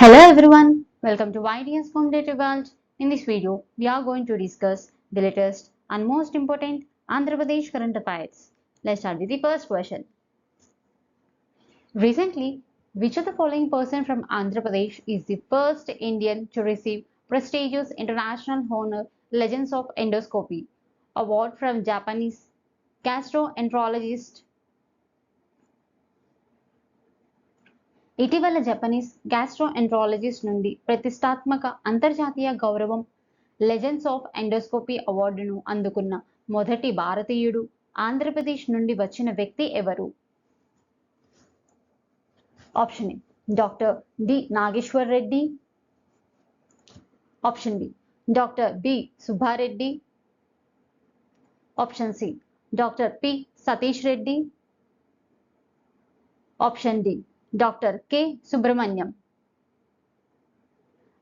Hello everyone, welcome to YDS Home Data World. In this video, we are going to discuss the latest and most important Andhra Pradesh current affairs. Let's start with the first question. Recently, which of the following person from Andhra Pradesh is the first Indian to receive prestigious international honor Legends of Endoscopy award from Japanese gastroenterologist? ఇటీవల Japanese gastroenterologist నుండి ప్రతిష్టాత్మక అంతర్జాతీయ గౌరవం legends of endoscopy అవార్డును అందుకున్న మొదటి భారతీయుడు ఆంధ్రప్రదేశ్ నుండి వచ్చిన వ్యక్తి ఎవరు? Option A doctor D Nageshwar Reddy, option B doctor B Subbareddy, option C doctor P Satish Reddy, option D Dr. K. Subramaniam.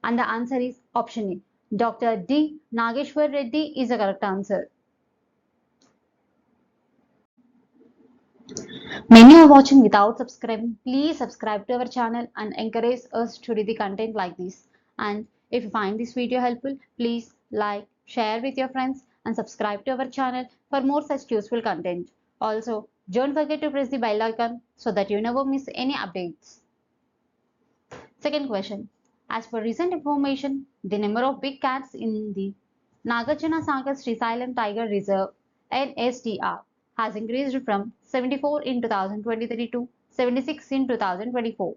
And the answer is option A. Dr. D. Nageshwar Reddy is the correct answer. Many are watching without subscribing. Please subscribe to our channel and encourage us to do the content like this. And if you find this video helpful, please like, share with your friends and subscribe to our channel for more such useful content. Also, don't forget to press the bell icon so that you never miss any updates. Second question. As per recent information, the number of big cats in the Nagarjuna Srisailam Tiger Reserve (NSTR) has increased from 74 in 2023 to 76 in 2024.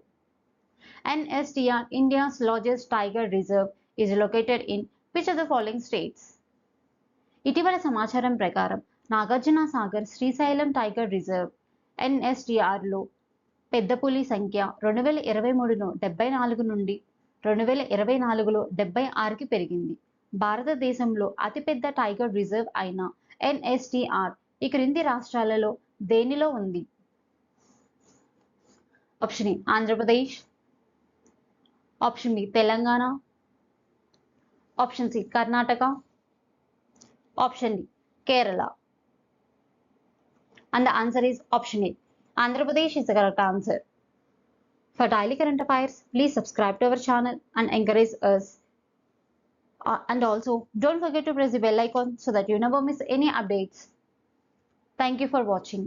NSTR, India's largest tiger reserve, is located in which of the following states? ఇటీవల సమాచారం ప్రకారం Nagarjuna Sagar Srisailam tiger reserve ఎన్ఎస్టిఆర్లో పెద్ద పులి సంఖ్య 2023లో 74 నుండి 2024లో 76కి పెరిగింది. భారతదేశంలో అతిపెద్ద టైగర్ రిజర్వ్ అయిన ఎన్ఎస్టిఆర్ ఈ క్రింది రాష్ట్రాలలో దేనిలో ఉంది? Option A Andhra Pradesh, option B Telangana, option C Karnataka, option D Kerala. And the answer is option A. Andhra Pradesh is the correct answer. For daily current affairs, please subscribe to our channel and encourage us. And also, don't forget to press the bell icon so that you never miss any updates. Thank you for watching.